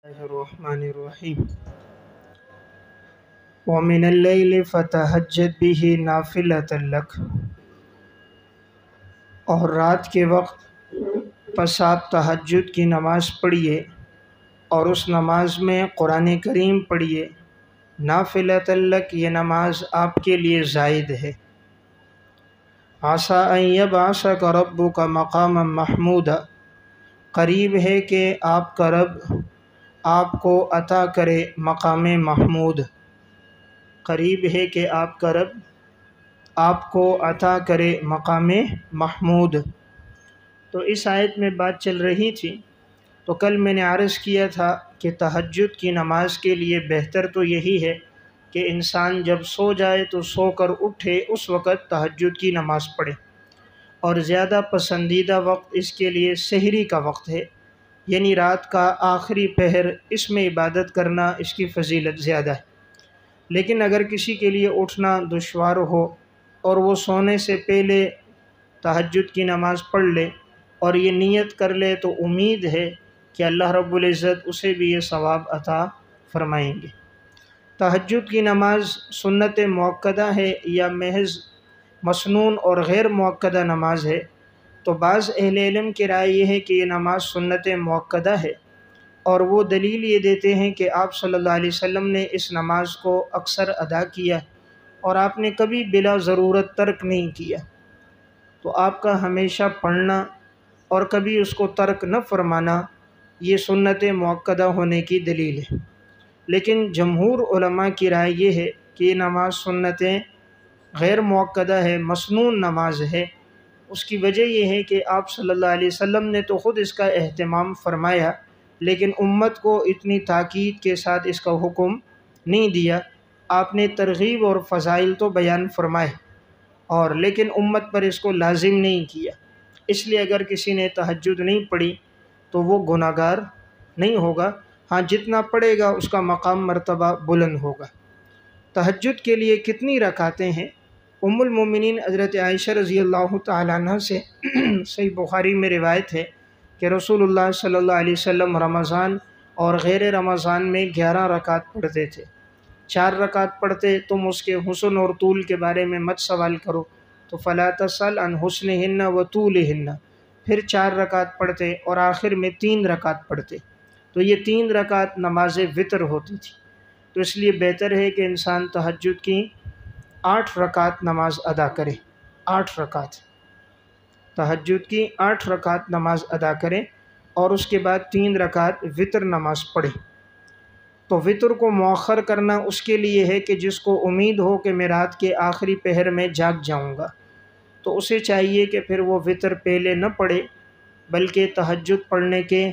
الرحمن الرحیم وَمِنَ اللَّيْلِ فَتَهَجَّدْ بِهِ نَافِلَةً لَكَ، اور رات کے وقت پس آپ تہجد کی نماز پڑھیے اور اس نماز میں قرآن کریم پڑھیے۔ نافلۃ لک، یہ نماز آپ کے لیے زائد ہے۔ عسیٰ ان یبعثک ربک مقاما محمودا، قریب ہے کہ آپ کا رب آپ کو عطا کرے مقام محمود۔ قریب ہے کہ آپ کا رب آپ کو عطا کرے مقام محمود۔ تو اس آیت میں بات چل رہی تھی، تو کل میں نے عرض کیا تھا کہ تہجد کی نماز کے لیے بہتر تو یہی ہے کہ انسان جب سو جائے تو سو کر اٹھے اس وقت تہجد کی نماز پڑھے، اور زیادہ پسندیدہ وقت اس کے لیے سحری کا وقت ہے، یعنی رات کا آخری پہر، اس میں عبادت کرنا اس کی فضیلت زیادہ ہے۔ لیکن اگر کسی کے لیے اٹھنا دشوار ہو اور وہ سونے سے پہلے تہجد کی نماز پڑھ لے اور یہ نیت کر لے، تو امید ہے کہ اللہ رب العزت اسے بھی یہ ثواب عطا فرمائیں گے۔ تہجد کی نماز سنت مؤکدہ ہے یا محض مسنون اور غیر مؤکدہ نماز ہے؟ تو بعض اہل علم کی رائے یہ ہے کہ یہ نماز سنت مؤکدہ ہے، اور وہ دلیل یہ دیتے ہیں کہ آپ صلی اللہ علیہ وسلم نے اس نماز کو اکثر ادا کیا اور آپ نے کبھی بلا ضرورت ترک نہیں کیا، تو آپ کا ہمیشہ پڑھنا اور کبھی اس کو ترک نہ فرمانا یہ سنت مؤکدہ ہونے کی دلیل ہے۔ لیکن جمہور علماء کی رائے یہ ہے کہ یہ نماز سنت غیر مؤکدہ ہے، مسنون نماز ہے۔ اس کی وجہ یہ ہے کہ آپ صلی اللہ علیہ وسلم نے تو خود اس کا اہتمام فرمایا، لیکن امت کو اتنی تاکید کے ساتھ اس کا حکم نہیں دیا۔ آپ نے ترغیب اور فضائل تو بیان فرمائے، اور لیکن امت پر اس کو لازم نہیں کیا۔ اس لیے اگر کسی نے تہجد نہیں پڑھی تو وہ گناہ گار نہیں ہوگا، ہاں جتنا پڑھے گا اس کا مقام مرتبہ بلند ہوگا۔ تہجد کے لیے کتنی رکعتیں ہیں؟ ام المومنین حضرت عائشہ رضی اللہ تعالیٰ عنہ سے صحیح بخاری میں روایت ہے کہ رسول اللہ صلی اللہ علیہ وسلم رمضان اور غیر رمضان میں 11 رکعت پڑھتے تھے۔ 4 رکعت پڑھتے، تم اس کے حسن اور طول کے بارے میں مت سوال کرو، تو فلا تسأل عن حسنہن و طولہن، پھر 4 رکعت پڑھتے اور آخر میں 3 رکعت پڑھتے، تو یہ 3 رکعت نماز وتر ہوتی تھی۔ تو اس لیے بہتر ہے کہ انسان تہجد کی 8 رکعت نماز ادا کرے، 8 رکعت تہجد کی 8 رکعت نماز ادا کرے، اور اس کے بعد 3 رکعت وتر نماز پڑھے۔ تو وتر کو مؤخر کرنا اس کے لیے ہے کہ جس کو امید ہو کہ میں رات کے آخری پہر میں جاگ جاؤں گا، تو اسے چاہیے کہ پھر وہ وتر پہلے نہ پڑھے بلکہ تہجد پڑھنے کے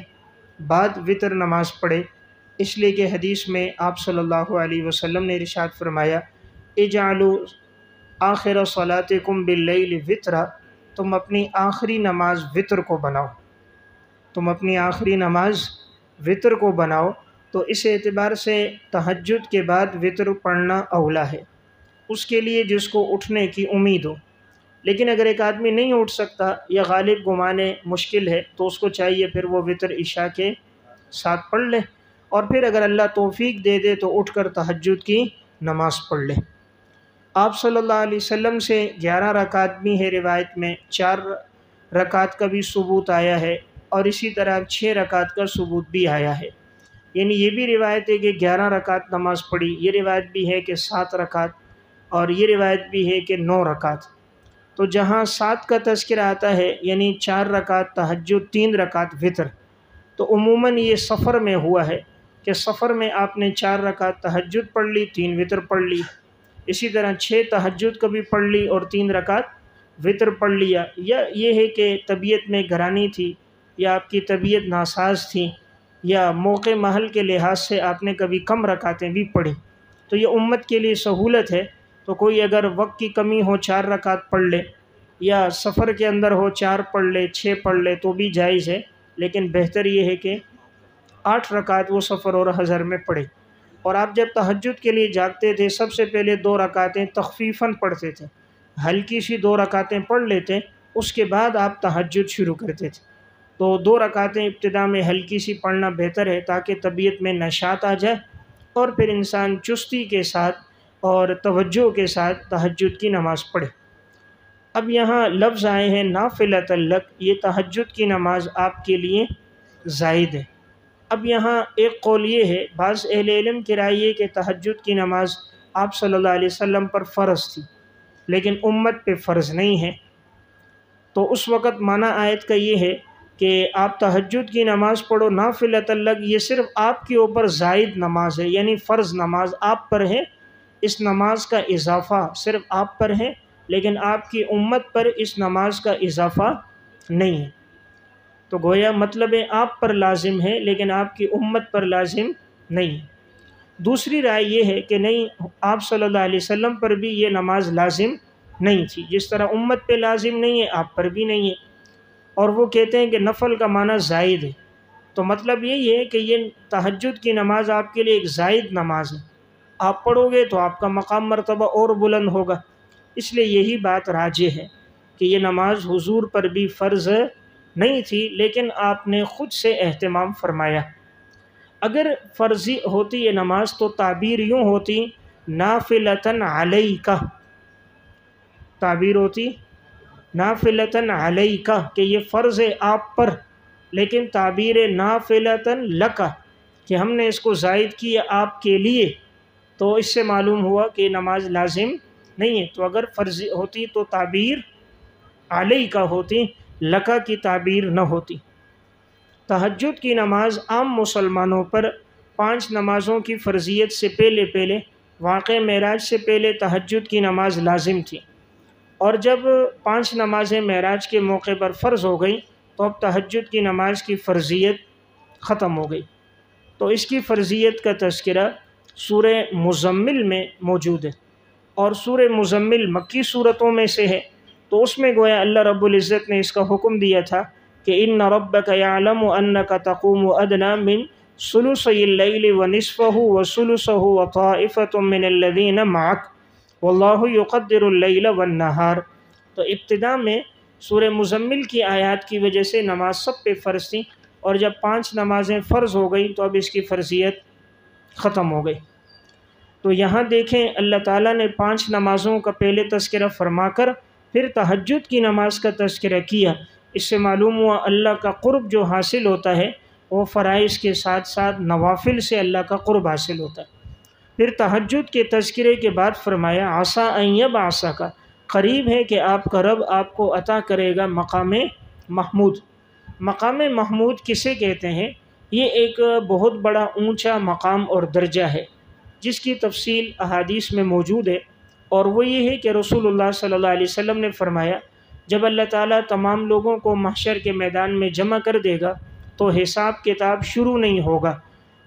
بعد وتر نماز پڑھے، اس لیے کہ حدیث میں آپ صلی اللہ علیہ وسلم نے ارشاد فرمایا اجعلوا آخر صلاتکم باللیل وترا، تم اپنی آخری نماز وتر کو بناؤ، تم اپنی آخری نماز وتر کو بناؤ۔ تو اس اعتبار سے تہجد کے بعد وتر پڑھنا اولا ہے اس کے لیے جس کو اٹھنے کی امید ہو۔ لیکن اگر ایک آدمی نہیں اٹھ سکتا یا غالب گمانے مشکل ہے، تو اس کو چاہیے پھر وہ وتر عشاء کے ساتھ پڑھ لے، اور پھر اگر اللہ توفیق دے دے تو اٹھ کر تہجد کی نماز پڑھ لے۔ آپ صلی اللہ علیہ وسلم سے 11 رکعت بھی ہے روایت میں، 4 رکعت کا بھی ثبوت آیا ہے، اور اسی طرح 6 رکعت کا ثبوت بھی آیا ہے۔ یعنی یہ بھی روایت ہے کہ 11 رکعت نماز پڑھی، یہ روایت بھی ہے کہ 7 رکعت، اور یہ روایت بھی ہے کہ 9 رکعت۔ تو جہاں 7 کا تذکرہ آتا ہے، یعنی 4 رکعت تہجد 3 رکعت وتر، تو عموماً یہ سفر میں ہوا ہے کہ سفر میں آپ نے 4 رکعت تہجد پڑھ لی، 3 وتر پڑھ لی، اسی طرح 6 تہجد کبھی پڑھ لی اور 3 رکعت وتر پڑھ لیا، یا یہ ہے کہ طبیعت میں گرانی تھی یا آپ کی طبیعت ناساز تھی یا موقع محل کے لحاظ سے آپ نے کبھی کم رکعتیں بھی پڑھی، تو یہ امت کے لیے سہولت ہے۔ تو کوئی اگر وقت کی کمی ہو 4 رکعت پڑھ لے، یا سفر کے اندر ہو 4 پڑھ لے، 6 پڑھ لے، تو بھی جائز ہے، لیکن بہتر یہ ہے کہ 8 رکعت وہ سفر اور حضر میں پڑھے۔ اور آپ جب تہجد کے لیے جاگتے تھے سب سے پہلے 2 رکعتیں تخفیفاً پڑھتے تھے، ہلکی سی 2 رکعتیں پڑھ لیتے، اس کے بعد آپ تہجد شروع کرتے تھے۔ تو 2 رکعتیں ابتدا میں ہلکی سی پڑھنا بہتر ہے تاکہ طبیعت میں نشاط آ جائے اور پھر انسان چستی کے ساتھ اور توجہ کے ساتھ تہجد کی نماز پڑھے۔ اب یہاں لفظ آئے ہیں نافلۃ لک، یہ تہجد کی نماز آپ کے لیے زائد ہے۔ اب یہاں ایک قول یہ ہے، بعض اہل علم کی رائے یہ کہ تہجد کی نماز آپ صلی اللہ علیہ وسلم پر فرض تھی لیکن امت پہ فرض نہیں ہے، تو اس وقت معنی آیت کا یہ ہے کہ آپ تہجد کی نماز پڑھو نافلۃ لک، یہ صرف آپ کے اوپر زائد نماز ہے، یعنی فرض نماز آپ پر ہے، اس نماز کا اضافہ صرف آپ پر ہے لیکن آپ کی امت پر اس نماز کا اضافہ نہیں ہے۔ تو گویا مطلب آپ پر لازم ہے لیکن آپ کی امت پر لازم نہیں ہے۔ دوسری رائے یہ ہے کہ نہیں، آپ صلی اللہ علیہ وسلم پر بھی یہ نماز لازم نہیں تھی، جس طرح امت پہ لازم نہیں ہے آپ پر بھی نہیں ہے، اور وہ کہتے ہیں کہ نفل کا معنی زائد ہے، تو مطلب یہی ہے کہ یہ تہجد کی نماز آپ کے لیے ایک زائد نماز ہے، آپ پڑھو گے تو آپ کا مقام مرتبہ اور بلند ہوگا، اس لیے یہی بات راجح ہے کہ یہ نماز حضور پر بھی فرض نہیں تھی لیکن آپ نے خود سے اہتمام فرمایا۔ اگر فرضی ہوتی یہ نماز تو تعبیر یوں ہوتی نافلۃً علیک، تعبیر ہوتی نافلۃً علیک کہ یہ فرض ہے آپ پر، لیکن تعبیر نافلۃً لک کہ ہم نے اس کو زائد کیا آپ کے لیے، تو اس سے معلوم ہوا کہ نماز لازم نہیں ہے۔ تو اگر فرضی ہوتی تو تعبیر علیک ہوتی، لکا کی تعبیر نہ ہوتی۔ تہجد کی نماز عام مسلمانوں پر 5 نمازوں کی فرضیت سے پہلے واقع معراج سے پہلے تہجد کی نماز لازم تھی، اور جب 5 نمازیں معراج کے موقع پر فرض ہو گئیں تو اب تہجد کی نماز کی فرضیت ختم ہو گئی۔ تو اس کی فرضیت کا تذکرہ سورہ مزمل میں موجود ہے، اور سورہ مزمل مکی صورتوں میں سے ہے، تو اس میں گویا اللہ رب العزت نے اس کا حکم دیا تھا کہ ان ربک یعلم انک تقوم ادنی من ثلثی اللیل ونصفہ وثلثہ وطائفۃ من الذین معک واللہ یقدر اللیل والنہار۔ تو ابتدا میں سورہ مزمل کی آیات کی وجہ سے نماز سب پہ فرض تھی، اور جب 5 نمازیں فرض ہو گئی تو اب اس کی فرضیت ختم ہو گئی۔ تو یہاں دیکھیں اللہ تعالیٰ نے 5 نمازوں کا پہلے تذکرہ فرما کر پھر تہجد کی نماز کا تذکرہ کیا، اس سے معلوم ہوا اللہ کا قرب جو حاصل ہوتا ہے وہ فرائض کے ساتھ ساتھ نوافل سے اللہ کا قرب حاصل ہوتا ہے۔ پھر تہجد کے تذکرے کے بعد فرمایا عسیٰ ان یبعثک، قریب ہے کہ آپ کا رب آپ کو عطا کرے گا مقام محمود۔ مقام محمود کسے کہتے ہیں؟ یہ ایک بہت بڑا اونچا مقام اور درجہ ہے جس کی تفصیل احادیث میں موجود ہے، اور وہ یہ ہے کہ رسول اللہ صلی اللہ علیہ وسلم نے فرمایا جب اللہ تعالیٰ تمام لوگوں کو محشر کے میدان میں جمع کر دے گا تو حساب کتاب شروع نہیں ہوگا،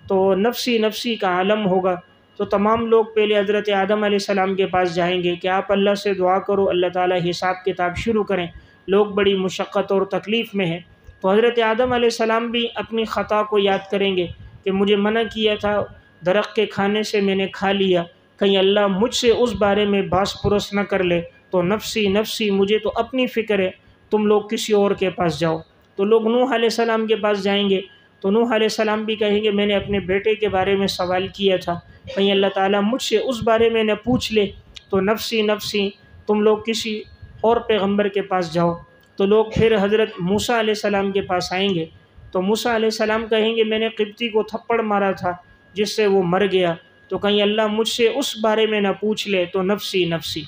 تو نفسی نفسی کا عالم ہوگا، تو تمام لوگ پہلے حضرت آدم علیہ السلام کے پاس جائیں گے کہ آپ اللہ سے دعا کرو اللہ تعالیٰ حساب کتاب شروع کریں، لوگ بڑی مشقت اور تکلیف میں ہیں، تو حضرت آدم علیہ السلام بھی اپنی خطا کو یاد کریں گے کہ مجھے منع کیا تھا درخت کے کھانے سے، میں نے کھا لیا، کہیں اللہ مجھ سے اس بارے میں باس پرس نہ کر لے، تو نفسی نفسی مجھے تو اپنی فکر ہے، تم لوگ کسی اور کے پاس جاؤ۔ تو لوگ نوح علیہ السلام کے پاس جائیں گے تو نوح علیہ السلام بھی کہیں گے میں نے اپنے بیٹے کے بارے میں سوال کیا تھا، کہیں اللہ تعالیٰ مجھ سے اس بارے میں نہ پوچھ لے، تو نفسی نفسی تم لوگ کسی اور پیغمبر کے پاس جاؤ۔ تو لوگ پھر حضرت موسیٰ علیہ السلام کے پاس آئیں گے تو موسیٰ علیہ السلام کہیں گے میں نے قبطی کو تھپڑ مارا تھا جس سے وہ مر گیا، تو کہیں اللہ مجھ سے اس بارے میں نہ پوچھ لے، تو نفسی نفسی۔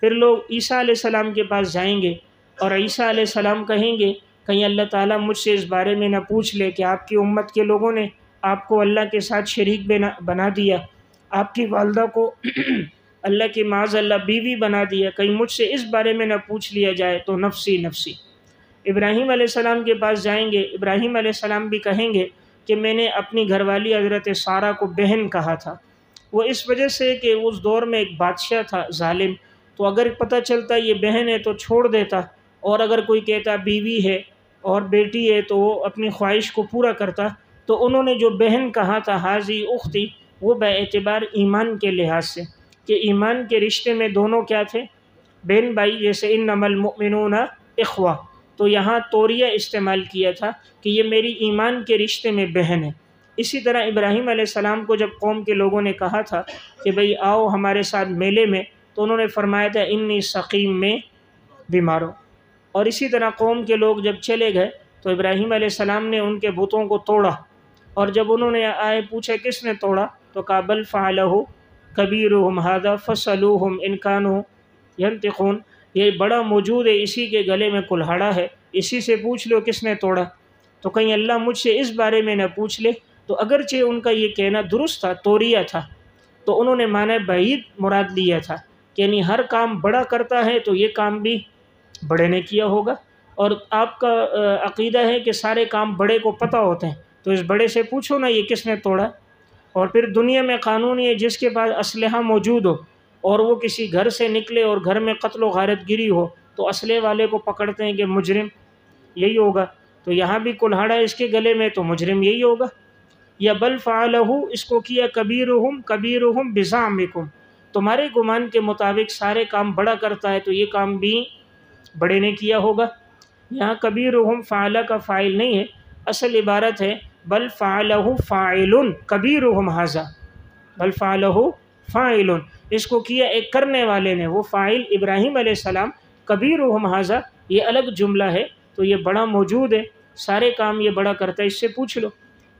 پھر لوگ عیسیٰ علیہ السلام کے پاس جائیں گے اور عیسیٰ علیہ السلام کہیں گے کہیں اللہ تعالیٰ مجھ سے اس بارے میں نہ پوچھ لے کہ آپ کی امت کے لوگوں نے آپ کو اللہ کے ساتھ شریک بنا دیا، آپ کی والدہ کو اللہ کی معاذ اللہ بیوی بنا دیا، کہیں مجھ سے اس بارے میں نہ پوچھ لیا جائے، تو نفسی نفسی۔ ابراہیم علیہ السلام کے پاس جائیں گے، ابراہیم علیہ السلام بھی کہیں گے کہ میں نے اپنی گھر والی حضرت سارہ کو بہن کہا تھا، وہ اس وجہ سے کہ اس دور میں ایک بادشاہ تھا ظالم، تو اگر پتہ چلتا یہ بہن ہے تو چھوڑ دیتا، اور اگر کوئی کہتا بیوی ہے اور بیٹی ہے تو وہ اپنی خواہش کو پورا کرتا، تو انہوں نے جو بہن کہا تھا حاضی اختی، وہ بے اعتبار ایمان کے لحاظ سے کہ ایمان کے رشتے میں دونوں کیا تھے؟ بہن بھائی، جیسے انما المؤمنون اخوہ، تو یہاں توریہ استعمال کیا تھا کہ یہ میری ایمان کے رشتے میں بہن ہے۔ اسی طرح ابراہیم علیہ السلام کو جب قوم کے لوگوں نے کہا تھا کہ بھئی آؤ ہمارے ساتھ میلے میں، تو انہوں نے فرمایا تھا انی سقیم، میں بیمار ہوں۔ اور اسی طرح قوم کے لوگ جب چلے گئے تو ابراہیم علیہ السلام نے ان کے بتوں کو توڑا، اور جب انہوں نے آئے پوچھا کس نے توڑا تو کہا بل فعلہ کبیرہم ھذا فاسألوہم ان کانوا ینطقون، یہ بڑا موجود ہے، اسی کے گلے میں کلہاڑا ہے، اسی سے پوچھ لو کس نے توڑا۔ تو کہیں اللہ مجھ سے اس بارے میں نہ پوچھ لے۔ تو اگرچہ ان کا یہ کہنا درست تھا، توریہ تھا، تو انہوں نے معنی بعید مراد لیا تھا کہ یعنی ہر کام بڑا کرتا ہے تو یہ کام بھی بڑے نے کیا ہوگا، اور آپ کا عقیدہ ہے کہ سارے کام بڑے کو پتہ ہوتے ہیں، تو اس بڑے سے پوچھو نا یہ کس نے توڑا۔ اور پھر دنیا میں قانون یہ جس کے پاس اسلحہ موجود ہو اور وہ کسی گھر سے نکلے اور گھر میں قتل و غارت گری ہو تو اسلحے والے کو پکڑتے ہیں کہ مجرم یہی ہوگا، تو یہاں بھی کلہاڑا اس کے گلے میں تو مجرم یہی ہوگا۔ یا بل فعلہ، اس کو کیا کبیرہم بزعمکم، تمہارے گمان کے مطابق سارے کام بڑا کرتا ہے تو یہ کام بھی بڑے نے کیا ہوگا۔ یہاں کبیرہم فعلہ کا فاعل نہیں ہے، اصل عبارت ہے بل فعلہ فاعل کبیرہم ھذا، بل فعلہ فاعل، اس کو کیا ایک کرنے والے نے، وہ فاعل ابراہیم علیہ السلام، کبیرہم ھذا یہ الگ جملہ ہے، تو یہ بڑا موجود ہے، سارے کام یہ بڑا کرتا ہے، اس سے پوچھ لو۔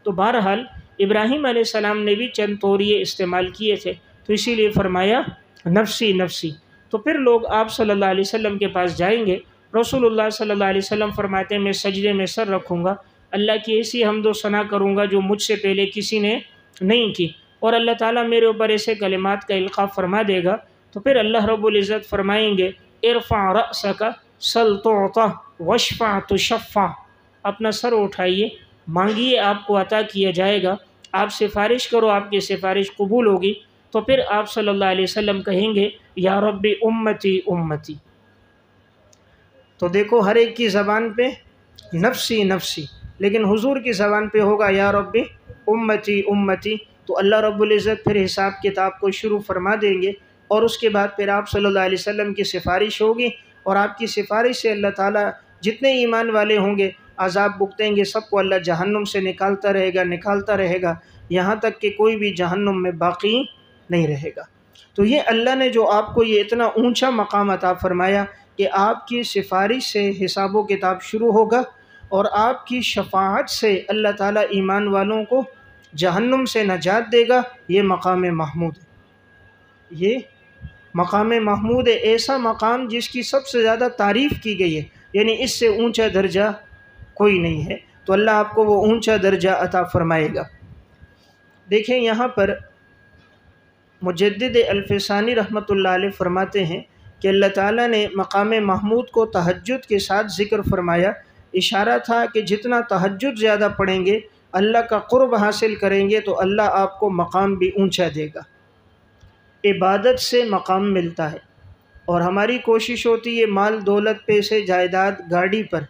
تو بہرحال ابراہیم علیہ السلام نے بھی چند توریے استعمال کیے تھے، تو اسی لیے فرمایا نفسی نفسی۔ تو پھر لوگ آپ صلی اللہ علیہ وسلم کے پاس جائیں گے، رسول اللہ صلی اللہ علیہ وسلم فرماتے ہیں میں سجدے میں سر رکھوں گا، اللہ کی ایسی حمد و ثنا کروں گا جو مجھ سے پہلے کسی نے نہیں کی، اور اللہ تعالیٰ میرے اوپر ایسے کلمات کا القاء فرما دے گا، تو پھر اللہ رب العزت فرمائیں گے ارفع رأسک سل تعطى واشفع تشفع، اپنا سر اٹھائیے، مانگیے آپ کو عطا کیا جائے گا، آپ سفارش کرو آپ کی سفارش قبول ہوگی۔ تو پھر آپ صلی اللہ علیہ وسلم کہیں گے یا رب امتی امتی۔ تو دیکھو ہر ایک کی زبان پہ نفسی نفسی، لیکن حضور کی زبان پہ ہوگا یا رب امتی امتی۔ تو اللہ رب العزت پھر حساب کتاب کو شروع فرما دیں گے، اور اس کے بعد پھر آپ صلی اللہ علیہ وسلم کی سفارش ہوگی، اور آپ کی سفارش سے اللہ تعالیٰ جتنے ایمان والے ہوں گے عذاب بھگتیں گے، سب کو اللہ جہنم سے نکالتا رہے گا یہاں تک کہ کوئی بھی جہنم میں باقی نہیں رہے گا۔ تو یہ اللہ نے جو آپ کو یہ اتنا اونچا مقام عطا فرمایا کہ آپ کی سفارش سے حساب و کتاب شروع ہوگا، اور آپ کی شفاعت سے اللہ تعالیٰ ایمان والوں کو جہنم سے نجات دے گا، یہ مقام محمود ہے۔ یہ مقام محمود ہے، ایسا مقام جس کی سب سے زیادہ تعریف کی گئی ہے، یعنی اس سے اونچا درجہ کوئی نہیں ہے، تو اللہ آپ کو وہ اونچا درجہ عطا فرمائے گا۔ دیکھیں یہاں پر مجدد الفسانی رحمۃ اللہ علیہ فرماتے ہیں کہ اللہ تعالیٰ نے مقام محمود کو تہجد کے ساتھ ذکر فرمایا، اشارہ تھا کہ جتنا تہجد زیادہ پڑھیں گے، اللہ کا قرب حاصل کریں گے، تو اللہ آپ کو مقام بھی اونچا دے گا۔ عبادت سے مقام ملتا ہے، اور ہماری کوشش ہوتی ہے مال دولت پیسے جائیداد گاڑی پر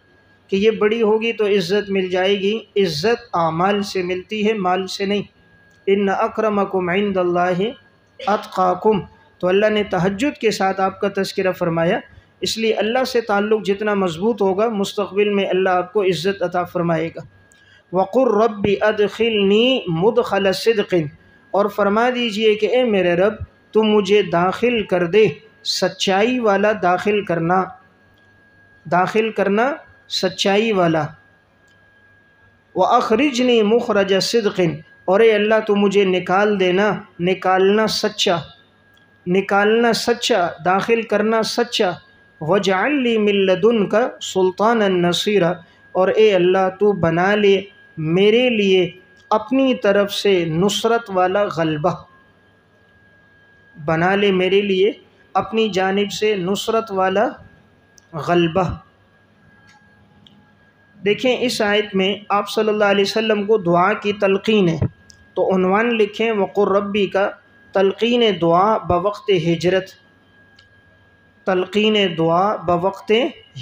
کہ یہ بڑی ہوگی تو عزت مل جائے گی، عزت اعمال سے ملتی ہے، مال سے نہیں۔ ان اکرمکم عند اللہ اتقاکم، تو اللہ نے تہجد کے ساتھ آپ کا تذکرہ فرمایا، اس لیے اللہ سے تعلق جتنا مضبوط ہوگا مستقبل میں اللہ آپ کو عزت عطا فرمائے گا۔ وقر رب ادخلنی مدخل صدق، اور فرما دیجئے کہ اے میرے رب تو مجھے داخل کر دے سچائی والا، داخل کرنا سچائی والا۔ وَأَخْرِجْنِي مُخْرَجَ صِدْقٍ، اور اے اللہ تو مجھے نکال دینا، نکالنا سچا، داخل کرنا سچا۔ وَاجْعَلْ لِي مِن لَّدُنْكَ سُلْطَانًا نَصِيرًا، اور اے اللہ تو بنا لے میرے لیے اپنی طرف سے نصرت والا غلبہ، بنا لے میرے لیے اپنی جانب سے نصرت والا غلبہ۔ دیکھیں اس آیت میں آپ صلی اللہ علیہ وسلم کو دعا کی تلقین ہے، تو عنوان لکھیں وقر ربی کا، تلقین دعا بوقت ہجرت، تلقین دعا بوقت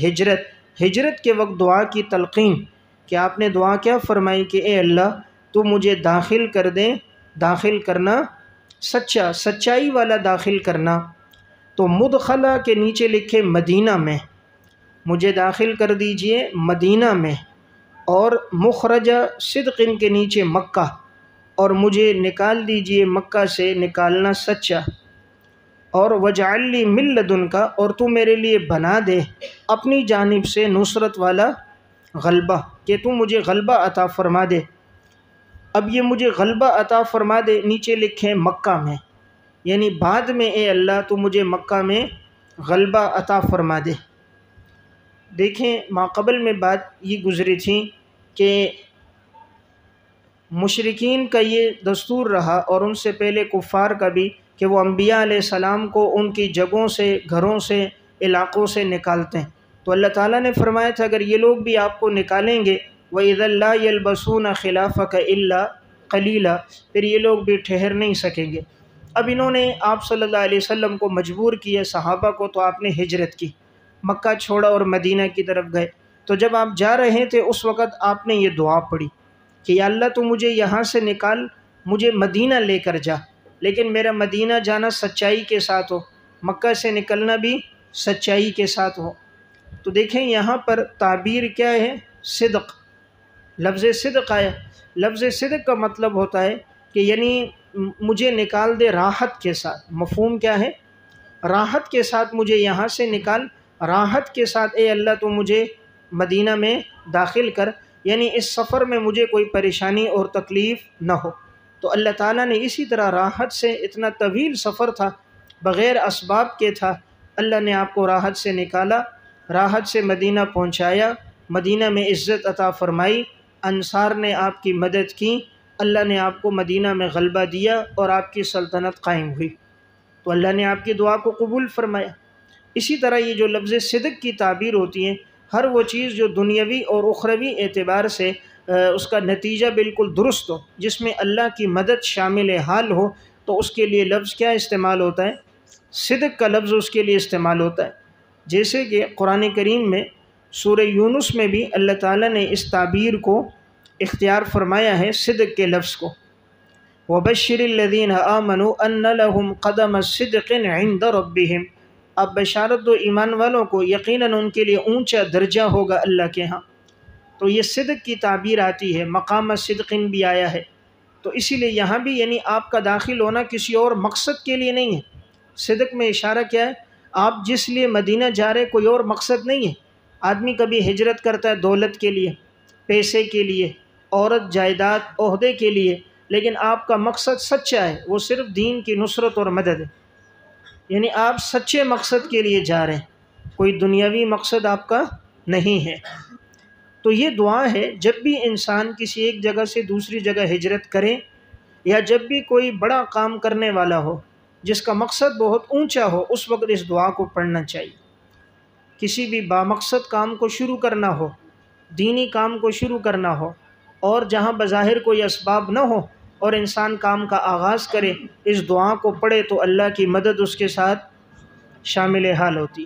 ہجرت کے وقت دعا کی تلقین، کہ آپ نے دعا کیا فرمائی کہ اے اللہ تو مجھے داخل کر دیں، داخل کرنا سچا، سچائی والا داخل کرنا۔ تو مدخلہ کے نیچے لکھے مدینہ میں، مجھے داخل کر دیجئے مدینہ میں، اور مخرج صدق کے نیچے مکہ، اور مجھے نکال دیجئے مکہ سے نکالنا سچا، اور وجعل لی من لدنک، اور تو میرے لیے بنا دے اپنی جانب سے نصرت والا غلبہ، کہ تو مجھے غلبہ عطا فرما دے۔ اب یہ مجھے غلبہ عطا فرما دے نیچے لکھیں مکہ میں، یعنی بعد میں اے اللہ تو مجھے مکہ میں غلبہ عطا فرما دے۔ دیکھیں ماقبل میں بات یہ گزری تھی کہ مشرکین کا یہ دستور رہا، اور ان سے پہلے کفار کا بھی، کہ وہ انبیاء علیہ السلام کو ان کی جگہوں سے، گھروں سے، علاقوں سے نکالتے ہیں۔ تو اللہ تعالیٰ نے فرمایا تھا اگر یہ لوگ بھی آپ کو نکالیں گے وَإِذًا لَا يَلْبَسُونَ خِلَافَكَ إِلَّا قَلِيلًا، پھر یہ لوگ بھی ٹھہر نہیں سکیں گے۔ اب انہوں نے آپ صلی اللہ علیہ وسلم کو مجبور کیا، صحابہ کو، تو آپ نے ہجرت کی، مکہ چھوڑا اور مدینہ کی طرف گئے۔ تو جب آپ جا رہے تھے اس وقت آپ نے یہ دعا پڑھی کہ یا اللہ تو مجھے یہاں سے نکال، مجھے مدینہ لے کر جا، لیکن میرا مدینہ جانا سچائی کے ساتھ ہو، مکہ سے نکلنا بھی سچائی کے ساتھ ہو۔ تو دیکھیں یہاں پر تعبیر کیا ہے؟ صدق، لفظ صدق آیا۔ لفظ صدق کا مطلب ہوتا ہے کہ یعنی مجھے نکال دے راحت کے ساتھ۔ مفہوم کیا ہے؟ راحت کے ساتھ مجھے یہاں سے نکال، راحت کے ساتھ اے اللہ تو مجھے مدینہ میں داخل کر، یعنی اس سفر میں مجھے کوئی پریشانی اور تکلیف نہ ہو۔ تو اللہ تعالیٰ نے اسی طرح راحت سے، اتنا طویل سفر تھا، بغیر اسباب کے تھا، اللہ نے آپ کو راحت سے نکالا، راحت سے مدینہ پہنچایا، مدینہ میں عزت عطا فرمائی، انصار نے آپ کی مدد کی، اللہ نے آپ کو مدینہ میں غلبہ دیا اور آپ کی سلطنت قائم ہوئی۔ تو اللہ نے آپ کی دعا کو قبول فرمایا۔ اسی طرح یہ جو لفظ صدق کی تعبیر ہوتی ہے، ہر وہ چیز جو دنیاوی اور اخروی اعتبار سے اس کا نتیجہ بالکل درست ہو، جس میں اللہ کی مدد شامل حال ہو، تو اس کے لیے لفظ کیا استعمال ہوتا ہے؟ صدق کا لفظ اس کے لیے استعمال ہوتا ہے۔ جیسے کہ قرآن کریم میں سورہ یونس میں بھی اللہ تعالیٰ نے اس تعبیر کو اختیار فرمایا ہے، صدق کے لفظ کو۔ وَبَشِّرِ الَّذِينَ آمَنُوا أَنَّ لَهُمْ قَدَمَ صِدْقٍ عِنْدَ رَبِّهِمْ، اب بشارت دو ایمان والوں کو، یقیناً ان کے لیے اونچا درجہ ہوگا اللہ کے ہاں۔ تو یہ صدق کی تعبیر آتی ہے، مقام صدقٍ بھی آیا ہے۔ تو اسی لیے یہاں بھی یعنی آپ کا داخل ہونا کسی اور مقصد کے لیے نہیں ہے۔ صدق میں اشارہ کیا ہے؟ آپ جس لیے مدینہ جا رہے کوئی اور مقصد نہیں ہے۔ آدمی کبھی ہجرت کرتا ہے دولت کے لیے، پیسے کے لیے، عورت، جائیداد، عہدے کے لیے، لیکن آپ کا مقصد سچا ہے، وہ صرف دین کی نصرت اور مدد ہے، یعنی آپ سچے مقصد کے لیے جا رہے ہیں، کوئی دنیاوی مقصد آپ کا نہیں ہے۔ تو یہ دعا ہے جب بھی انسان کسی ایک جگہ سے دوسری جگہ ہجرت کرے، یا جب بھی کوئی بڑا کام کرنے والا ہو جس کا مقصد بہت اونچا ہو، اس وقت اس دعا کو پڑھنا چاہیے۔ کسی بھی بامقصد کام کو شروع کرنا ہو، دینی کام کو شروع کرنا ہو، اور جہاں بظاہر کوئی اسباب نہ ہو اور انسان کام کا آغاز کرے، اس دعا کو پڑھے تو اللہ کی مدد اس کے ساتھ شامل حال ہوتی۔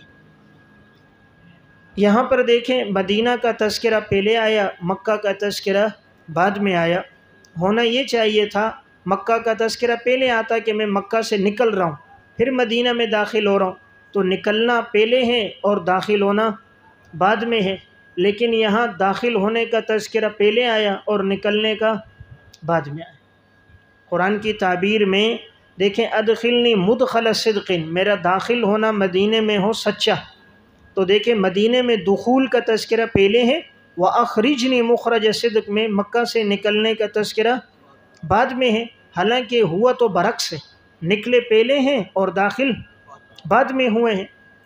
یہاں پر دیکھیں مدینہ کا تذکرہ پہلے آیا، مکہ کا تذکرہ بعد میں آیا۔ ہونا یہ چاہیے تھا مکہ کا تذکرہ پہلے آتا کہ میں مکہ سے نکل رہا ہوں، پھر مدینہ میں داخل ہو رہا ہوں، تو نکلنا پہلے ہے اور داخل ہونا بعد میں ہے۔ لیکن یہاں داخل ہونے کا تذکرہ پہلے آیا اور نکلنے کا بعد میں آیا۔ قرآن کی تعبیر میں دیکھیں ادخلنی مدخل صدق، میرا داخل ہونا مدینے میں ہو سچا، تو دیکھیں مدینے میں دخول کا تذکرہ پہلے ہے، وَأَخْرِجْنِي مُخْرَجَ صِدْقٍ میں مکہ سے نکلنے کا تذکرہ بعد میں ہے، حالانکہ ہوا تو برعکس ہے، نکلے پہلے ہیں اور داخل بعد میں ہوئے ہیں۔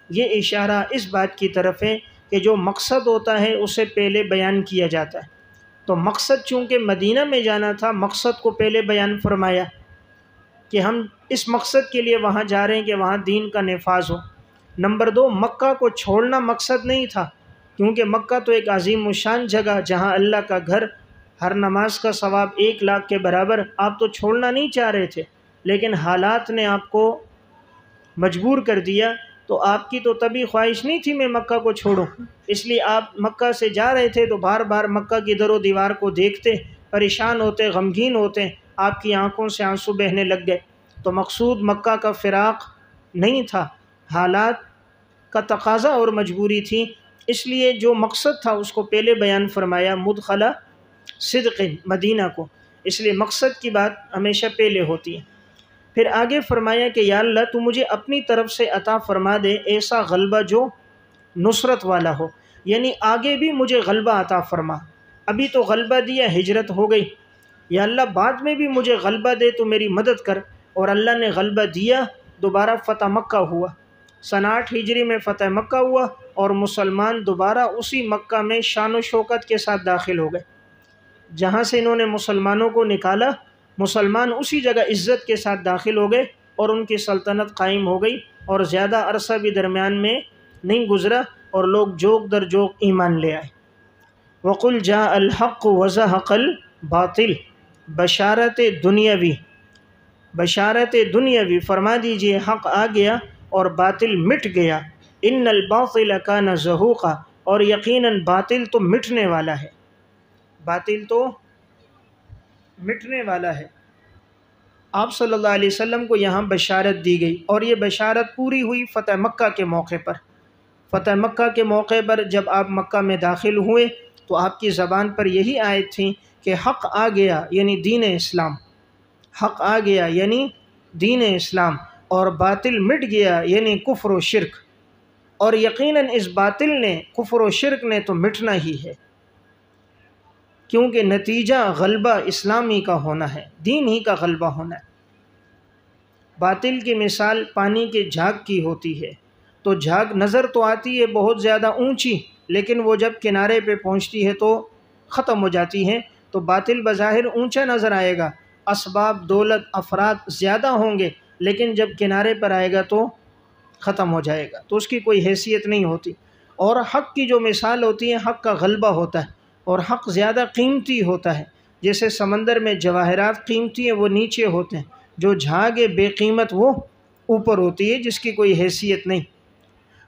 یہ اشارہ اس بات کی طرف ہے کہ جو مقصد ہوتا ہے اسے پہلے بیان کیا جاتا ہے۔ تو مقصد چونکہ مدینہ میں جانا تھا، مقصد کو پہلے بیان فرمایا کہ ہم اس مقصد کے لیے وہاں جا رہے ہیں کہ وہاں دین کا نفاذ ہو۔ نمبر 2، مکہ کو چھوڑنا مقصد نہیں تھا، کیونکہ مکہ تو ایک عظیم الشان جگہ، جہاں اللہ کا گھر، ہر نماز کا ثواب 1 لاکھ کے برابر، آپ تو چھوڑنا نہیں چاہ رہے تھے، لیکن حالات نے آپ کو مجبور کر دیا۔ تو آپ کی تو طبی خواہش نہیں تھی میں مکہ کو چھوڑوں، اس لیے آپ مکہ سے جا رہے تھے تو بار بار مکہ کی در و دیوار کو دیکھتے، پریشان ہوتے، غمگین ہوتے، آپ کی آنکھوں سے آنسو بہنے لگ گئے۔ تو مقصود مکہ کا فراق نہیں تھا، حالات کا تقاضا اور مجبوری تھی اس لیے جو مقصد تھا اس کو پہلے بیان فرمایا، مدخلہ صدق مدینہ کو، اس لیے مقصد کی بات ہمیشہ پہلے ہوتی ہے۔ پھر آگے فرمایا کہ یا اللہ تو مجھے اپنی طرف سے عطا فرما دے ایسا غلبہ جو نصرت والا ہو، یعنی آگے بھی مجھے غلبہ عطا فرما، ابھی تو غلبہ دیا ہجرت ہو گئی، یا اللہ بعد میں بھی مجھے غلبہ دے تو میری مدد کر۔ اور اللہ نے غلبہ دیا، دوبارہ فتح مکہ ہوا، سن 8 ہجری میں فتح مکہ ہوا، اور مسلمان دوبارہ اسی مکہ میں شان و شوکت کے ساتھ داخل ہو گئے، جہاں سے انہوں نے مسلمانوں کو نکالا، مسلمان اسی جگہ عزت کے ساتھ داخل ہو گئے اور ان کی سلطنت قائم ہو گئی، اور زیادہ عرصہ بھی درمیان میں نہیں گزرا اور لوگ جوگ در جوگ ایمان لے آئے۔ وَقُلْ جَاءَ الْحَقُّ وَزَهَقَ الْبَاطِلُ، بشارت دنیاوی فرما دیجئے حق آ گیا اور باطل مٹ گیا۔ ان الباطل کان زہوقا، اور یقیناً باطل تو مٹنے والا ہے، باطل تو مٹنے والا ہے۔ آپ صلی اللہ علیہ وسلم کو یہاں بشارت دی گئی، اور یہ بشارت پوری ہوئی فتح مکہ کے موقع پر۔ فتح مکہ کے موقع پر جب آپ مکہ میں داخل ہوئے تو آپ کی زبان پر یہی آیت تھی کہ حق آ گیا یعنی دین اسلام، حق آ گیا یعنی دین اسلام، اور باطل مٹ گیا یعنی کفر و شرک، اور یقیناً اس باطل نے، کفر و شرک نے تو مٹنا ہی ہے، کیونکہ نتیجہ غلبہ اسلامی کا ہونا ہے، دین ہی کا غلبہ ہونا ہے۔ باطل کی مثال پانی کے جھاگ کی ہوتی ہے، تو جھاگ نظر تو آتی ہے بہت زیادہ اونچی، لیکن وہ جب کنارے پہ پہنچتی ہے تو ختم ہو جاتی ہے۔ تو باطل بظاہر اونچا نظر آئے گا، اسباب، دولت، افراد زیادہ ہوں گے، لیکن جب کنارے پر آئے گا تو ختم ہو جائے گا، تو اس کی کوئی حیثیت نہیں ہوتی۔ اور حق کی جو مثال ہوتی ہے، حق کا غلبہ ہوتا ہے، اور حق زیادہ قیمتی ہوتا ہے، جیسے سمندر میں جواہرات قیمتی ہیں وہ نیچے ہوتے ہیں، جو جھاگ بے قیمت وہ اوپر ہوتی ہے جس کی کوئی حیثیت نہیں۔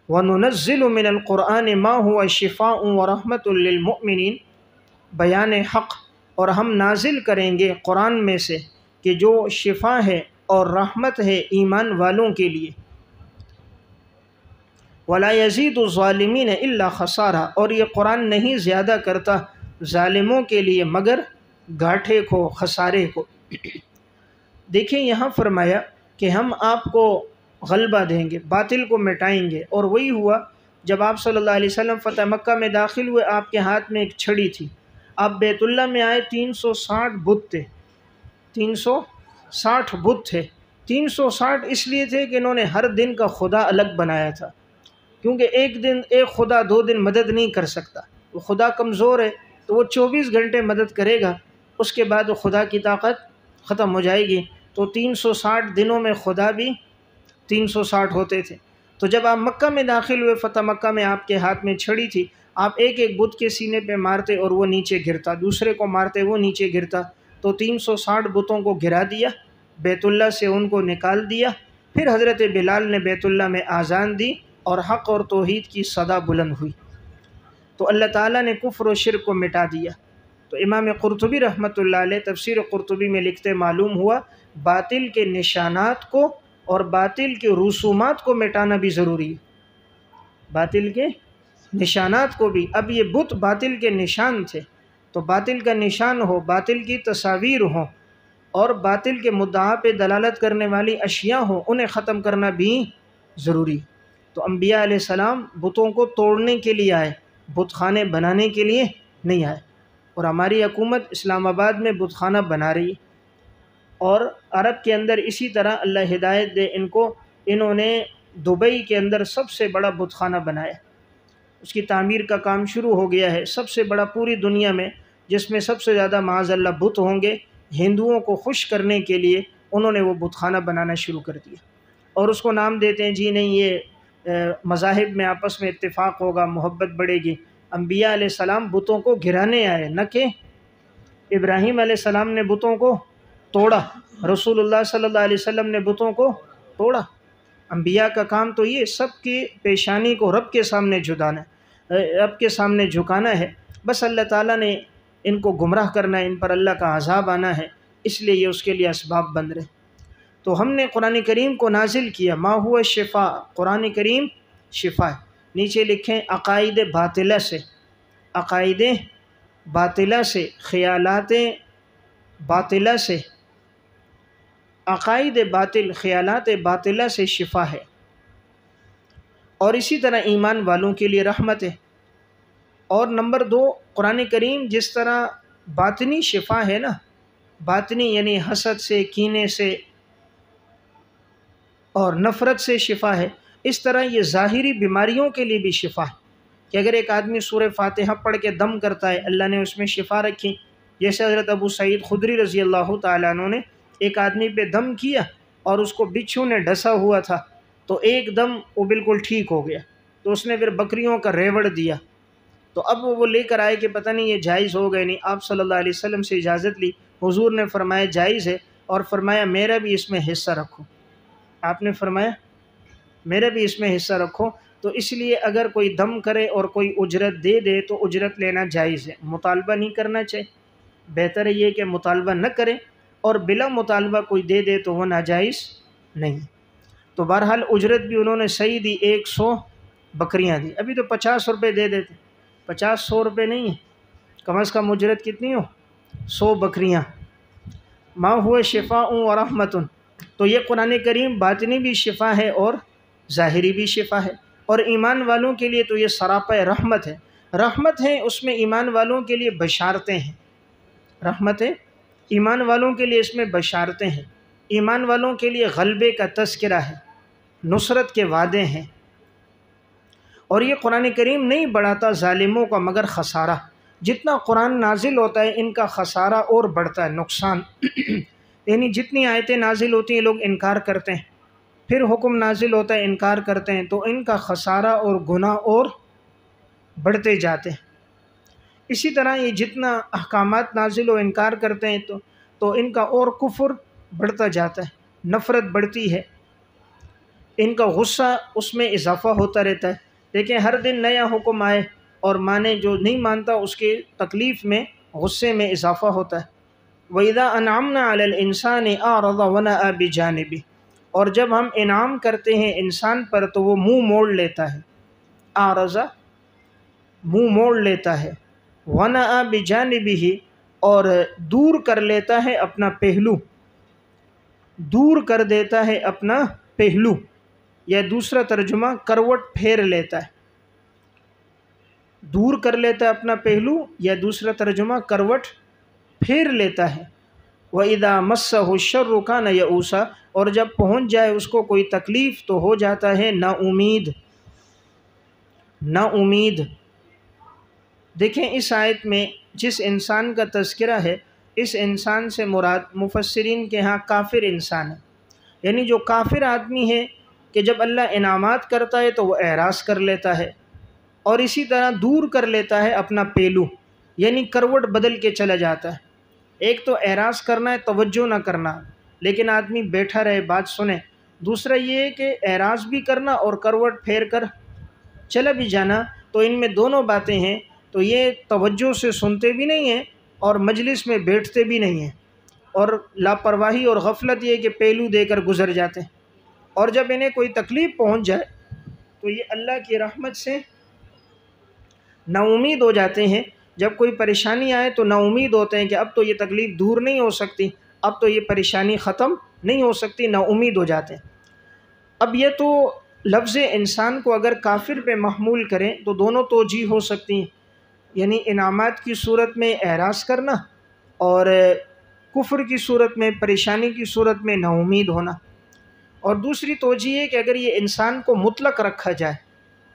وَنُنَزِّلُ مِنَ الْقُرْآنِ مَا هُوَ شِفَاءٌ وَرَحْمَةٌ لِّلْمُؤْمِنِينَ، بیان حق، اور ہم نازل کریں گے قرآن میں سے کہ جو شفا ہے اور رحمت ہے ایمان والوں کے لیے۔ وَلَا يَزِيدُ الظَّالِمِينَ إِلَّا خَسَارًا، اور یہ قرآن نہیں زیادہ کرتا ظالموں کے لیے مگر گھاٹے کو، خسارے کو۔ دیکھیں یہاں فرمایا کہ ہم آپ کو غلبہ دیں گے، باطل کو مٹائیں گے، اور وہی ہوا جب آپ صلی اللہ علیہ وسلم فتح مکہ میں داخل ہوئے، آپ کے ہاتھ میں ایک چھڑی تھی، آپ بیت اللہ میں آئے، 360 بت تھے، 360 بت تھے۔ 360 اس لیے تھے کہ انہوں نے ہر دن کا خدا الگ بنایا تھا، کیونکہ ایک خدا 2 دن مدد نہیں کر سکتا، وہ خدا کمزور ہے، تو وہ 24 گھنٹے مدد کرے گا، اس کے بعد وہ خدا کی طاقت ختم ہو جائے گی۔ تو 360 دنوں میں خدا بھی 360 ہوتے تھے۔ تو جب آپ مکہ میں داخل ہوئے، فتح مکہ میں آپ کے ہاتھ میں چھڑی تھی، آپ ایک ایک بت کے سینے پہ مارتے اور وہ نیچے گرتا، دوسرے کو مارتے وہ نیچے گرتا، تو 360 بتوں کو گرا دیا، بیت اللہ سے ان کو نکال دیا۔ پھر حضرت بلال نے بیت اللہ میں آذان دی اور حق اور توحید کی صدا بلند ہوئی، تو اللہ تعالیٰ نے کفر و شرک کو مٹا دیا۔ تو امام قرطبی رحمۃ اللہ علیہ تفسیر قرطبی میں لکھتے معلوم ہوا باطل کے نشانات کو اور باطل کے رسومات کو مٹانا بھی ضروری ہے، باطل کے نشانات کو بھی۔ اب یہ بت باطل کے نشان تھے، تو باطل کا نشان ہو، باطل کی تصاویر ہوں، اور باطل کے مدعا پہ دلالت کرنے والی اشیاء ہوں، انہیں ختم کرنا بھی ضروری۔ تو انبیاء علیہ السلام بتوں کو توڑنے کے لیے آئے، بت خانے بنانے کے لیے نہیں آئے، اور ہماری حکومت اسلام آباد میں بت خانہ بنا رہی ہے، اور عرب کے اندر اسی طرح اللہ ہدایت دے ان کو، انہوں نے دبئی کے اندر سب سے بڑا بت خانہ بنایا، اس کی تعمیر کا کام شروع ہو گیا ہے، سب سے بڑا پوری دنیا میں، جس میں سب سے زیادہ معاذ اللہ بت ہوں گے۔ ہندوؤں کو خوش کرنے کے لیے انہوں نے وہ بت خانہ بنانا شروع کر دیا، اور اس کو نام دیتے ہیں جی نہیں یہ مذاہب میں آپس میں اتفاق ہوگا، محبت بڑھے گی۔ انبیاء علیہ السلام بتوں کو گرانے آئے، نہ کہ ابراہیم علیہ السلام نے بتوں کو توڑا، رسول اللہ صلی اللہ علیہ وسلم نے بتوں کو توڑا۔ انبیاء کا کام تو یہ سب کی پیشانی کو رب کے سامنے رب کے سامنے جھکانا ہے، بس اللہ تعالیٰ نے ان کو گمراہ کرنا ہے، ان پر اللہ کا عذاب آنا ہے، اس لیے یہ اس کے لیے اسباب بن رہے۔ تو ہم نے قرآن کریم کو نازل کیا، ما ہوا شفا، قرآن کریم شفا ہے۔ نیچے لکھیں عقائد باطلہ سے، عقائد باطلہ سے، خیالات باطلہ سے، عقائد باطل، خیالات باطلہ سے شفا ہے، اور اسی طرح ایمان والوں کے لیے رحمت ہے۔ اور نمبر 2، قرآن کریم جس طرح باطنی شفا ہے نا، باطنی یعنی حسد سے، کینے سے اور نفرت سے شفا ہے، اس طرح یہ ظاہری بیماریوں کے لیے بھی شفا ہے، کہ اگر ایک آدمی سورہ فاتحہ پڑھ کے دم کرتا ہے اللہ نے اس میں شفا رکھی، جیسے حضرت ابو سعید خدری رضی اللہ تعالیٰ عنہ نے ایک آدمی پہ دم کیا اور اس کو بچھو نے ڈسا ہوا تھا، تو ایک دم وہ بالکل ٹھیک ہو گیا، تو اس نے پھر بکریوں کا ریوڑ دیا، تو اب وہ لے کر آئے کہ پتہ نہیں یہ جائز ہو گئے نہیں، آپ صلی اللہ علیہ وسلم سے اجازت لی، حضور نے فرمایا جائز ہے، اور فرمایا میرا بھی اس میں حصہ رکھو، آپ نے فرمایا میرا بھی اس میں حصہ رکھو۔ تو اس لیے اگر کوئی دم کرے اور کوئی اجرت دے دے تو اجرت لینا جائز ہے، مطالبہ نہیں کرنا چاہیے، بہتر ہے یہ کہ مطالبہ نہ کرے، اور بلا مطالبہ کوئی دے دے تو وہ ناجائز نہیں۔ تو بہرحال اجرت بھی انہوں نے صحیح دی، 100 بکریاں دی، ابھی تو 50 روپے دے دیتے، 50-100 روپے نہیں ہیں، کم از کم اجرت کتنی ہو، 100 بکریاں۔ ما ہوا شفاء و رحمت، تو یہ قرآن کریم باطنی بھی شفا ہے اور ظاہری بھی شفا ہے، اور ایمان والوں کے لیے تو یہ سراپا رحمت ہے، رحمت ہے، اس میں ایمان والوں کے لیے بشارتیں ہیں، رحمت ہے ایمان والوں کے لیے اس میں بشارتیں ہیں، ایمان والوں کے لیے غلبے کا تذکرہ ہے، نصرت کے وعدے ہیں، اور یہ قرآن کریم نہیں بڑھاتا ظالموں کا مگر خسارہ، جتنا قرآن نازل ہوتا ہے ان کا خسارہ اور بڑھتا ہے، نقصان یعنی جتنی آیتیں نازل ہوتی ہیں لوگ انکار کرتے ہیں، پھر حکم نازل ہوتا ہے انکار کرتے ہیں، تو ان کا خسارہ اور گناہ اور بڑھتے جاتے ہیں۔ اسی طرح یہ جتنا احکامات نازل و انکار کرتے ہیں تو ان کا اور کفر بڑھتا جاتا ہے، نفرت بڑھتی ہے، ان کا غصہ اس میں اضافہ ہوتا رہتا ہے، دیکھیں ہر دن نیا حکم آئے اور مانے، جو نہیں مانتا اس کے تکلیف میں، غصے میں اضافہ ہوتا ہے۔ وَإِذَا أَنْعَمْنَا عَلَى الْإِنسَانِ أَعْرَضَ وَنَأَى بِجَانِبِهِ، اور جب ہم انعام کرتے ہیں انسان پر تو وہ منہ موڑ لیتا ہے، اعرض منہ موڑ لیتا ہے، وَنَأَى بِجَانِبِهِ اور دور کر لیتا ہے اپنا پہلو، دور کر دیتا ہے اپنا پہلو، یا دوسرا ترجمہ کروٹ پھیر لیتا ہے، دور کر لیتا ہے اپنا پہلو، یا دوسرا ترجمہ کروٹ پھیر لیتا ہے۔ وَإِذَا مَسَّهُ الشَّرُّ كَانَ يَئُوسًا، اور جب پہنچ جائے اس کو کوئی تکلیف تو ہو جاتا ہے نا امید، نا امید۔ دیکھیں اس آیت میں جس انسان کا تذکرہ ہے، اس انسان سے مراد مفسرین کے ہاں کافر انسان ہے، یعنی جو کافر آدمی ہے کہ جب اللہ انعامات کرتا ہے تو وہ اعراض کر لیتا ہے، اور اسی طرح دور کر لیتا ہے اپنا پہلو، یعنی کروٹ بدل کے چلا جاتا ہے۔ ایک تو اعراض کرنا ہے، توجہ نہ کرنا، لیکن آدمی بیٹھا رہے بات سنے، دوسرا یہ ہے کہ اعراض بھی کرنا اور کروٹ پھیر کر چلا بھی جانا، تو ان میں دونوں باتیں ہیں، تو یہ توجہ سے سنتے بھی نہیں ہیں اور مجلس میں بیٹھتے بھی نہیں ہیں، اور لاپرواہی اور غفلت یہ کہ پہلو دے کر گزر جاتے ہیں، اور جب انہیں کوئی تکلیف پہنچ جائے تو یہ اللہ کی رحمت سے نا امید ہو جاتے ہیں، جب کوئی پریشانی آئے تو نا امید ہوتے ہیں کہ اب تو یہ تکلیف دور نہیں ہو سکتی، اب تو یہ پریشانی ختم نہیں ہو سکتی، نا امید ہو جاتے ہیں۔ اب یہ تو لفظ انسان کو اگر کافر پہ محمول کریں تو دونوں توجیہ ہو سکتی ہیں، یعنی انعامات کی صورت میں اعراض کرنا، اور کفر کی صورت میں، پریشانی کی صورت میں نا امید ہونا، اور دوسری توجیہ ہے کہ اگر یہ انسان کو مطلق رکھا جائے،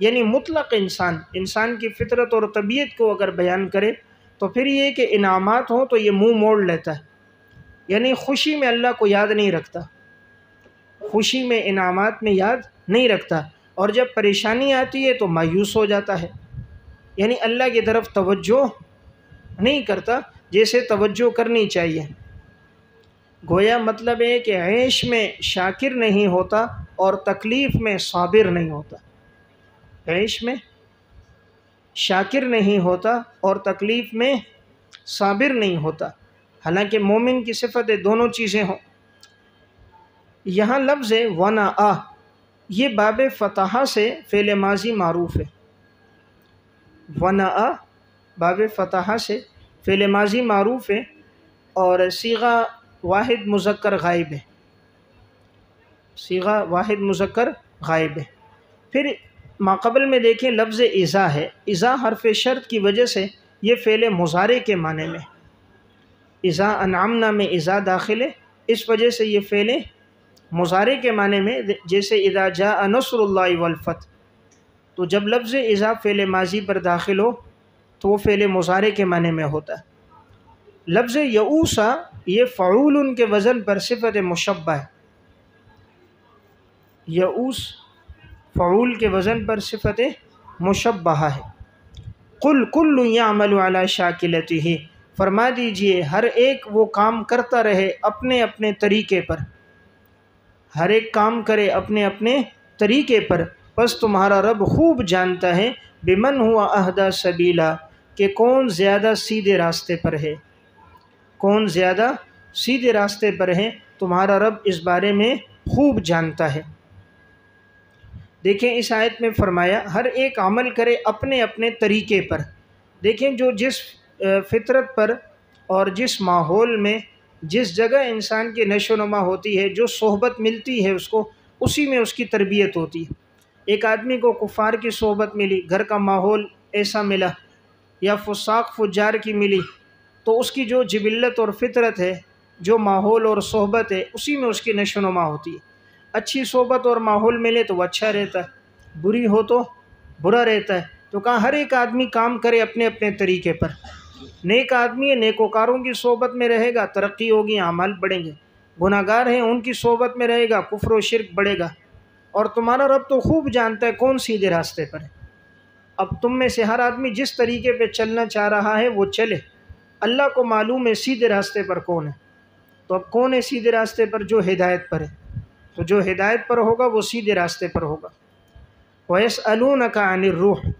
یعنی مطلق انسان کی فطرت اور طبیعت کو اگر بیان کرے تو پھر یہ کہ انعامات ہوں تو یہ منہ موڑ لیتا ہے، یعنی خوشی میں اللہ کو یاد نہیں رکھتا، خوشی میں انعامات میں یاد نہیں رکھتا، اور جب پریشانی آتی ہے تو مایوس ہو جاتا ہے، یعنی اللہ کی طرف توجہ نہیں کرتا جیسے توجہ کرنی چاہیے۔ گویا مطلب ہے کہ عیش میں شاکر نہیں ہوتا اور تکلیف میں صابر نہیں ہوتا، عیش میں شاکر نہیں ہوتا اور تکلیف میں صابر نہیں ہوتا، حالانکہ مومن کی صفت دونوں چیزیں ہوں۔ یہاں لفظ ہے وَنَأَى، یہ باب فتح سے فعل ماضی معروف ہے، ونأ باب فتح سے فعل ماضی معروف ہے، اور صیغہ واحد مذکر غائب ہے، صیغہ واحد مذکر غائب ہے۔ پھر ماقبل میں دیکھیں لفظ اذا ہے، اذا حرف شرط کی وجہ سے یہ فعل مضارع کے معنی میں، اذا انعمنا میں اذا داخل ہے، اس وجہ سے یہ فعل مضارع کے معنی میں، جیسے اذا جاء نصر اللہ والفتح، تو جب لفظ اذا فعل ماضی پر داخل ہو تو وہ فعل مضارع کے معنی میں ہوتا ہے۔ لفظ یعوسا یہ فعول کے وزن پر صفت مشبہ ہے، یعوس فعول کے وزن پر صفت مشبہ ہے۔ قل کل یعمل علی شاکلتہ، فرما دیجئے ہر ایک وہ کام کرتا رہے اپنے اپنے طریقے پر، ہر ایک کام کرے اپنے اپنے طریقے پر، بس تمہارا رب خوب جانتا ہے بمن ہوا اہدی سبیلا، کہ کون زیادہ سیدھے راستے پر ہے، کون زیادہ سیدھے راستے پر ہے، تمہارا رب اس بارے میں خوب جانتا ہے۔ دیکھیں اس آیت میں فرمایا ہر ایک عمل کرے اپنے اپنے طریقے پر۔ دیکھیں جو جس فطرت پر اور جس ماحول میں، جس جگہ انسان کی نشو و نما ہوتی ہے، جو صحبت ملتی ہے اس کو، اسی میں اس کی تربیت ہوتی ہے۔ ایک آدمی کو کفار کی صحبت ملی، گھر کا ماحول ایسا ملا، یا فساق فجار کی ملی، تو اس کی جو جبلت اور فطرت ہے، جو ماحول اور صحبت ہے، اسی میں اس کی نشو و نما ہوتی ہے۔ اچھی صحبت اور ماحول ملے تو وہ اچھا رہتا ہے، بری ہو تو برا رہتا ہے۔ تو کہا ہر ایک آدمی کام کرے اپنے اپنے طریقے پر۔ نیک آدمی ہے، نیکوکاروں کی صحبت میں رہے گا، ترقی ہوگی، اعمال بڑھیں گے۔ گناہ گار ہیں، ان کی صحبت میں رہے گا، کفر و شرک بڑھے گا۔ اور تمہارا رب تو خوب جانتا ہے کون سیدھے راستے پر ہے۔ اب تم میں سے ہر آدمی جس طریقے پہ چلنا چاہ رہا ہے وہ چلے، اللہ کو معلوم ہے سیدھے راستے پر کون ہے۔ تو اب کون ہے سیدھے راستے پر؟ جو ہدایت پر ہے، تو جو ہدایت پر ہوگا وہ سیدھے راستے پر ہوگا۔ وَيَسْأَلُونَكَ عَنِ الرُّوحِ،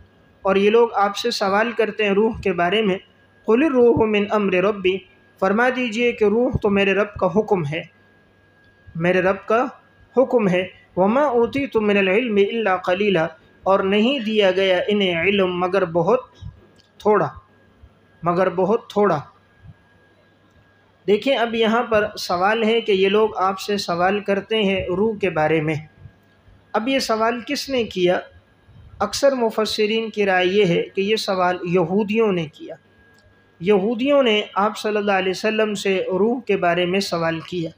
اور یہ لوگ آپ سے سوال کرتے ہیں روح کے بارے میں۔ قُلِ الرُّوحُ مِنْ أَمْرِ رَبِّي، فرما دیجئے کہ روح تو میرے رب کا حکم ہے، میرے رب کا حکم ہے۔ وَمَا أُوتِيتُم مِّنَ الْعِلْمِ إِلَّا قَلِيلًا، اور نہیں دیا گیا انہیں علم مگر بہت تھوڑا، مگر بہت تھوڑا۔ دیکھیں اب یہاں پر سوال ہے کہ یہ لوگ آپ سے سوال کرتے ہیں روح کے بارے میں۔ اب یہ سوال کس نے کیا؟ اکثر مفسرین کی رائے یہ ہے کہ یہ سوال یہودیوں نے کیا، یہودیوں نے آپ صلی اللہ علیہ وسلم سے روح کے بارے میں سوال کیا۔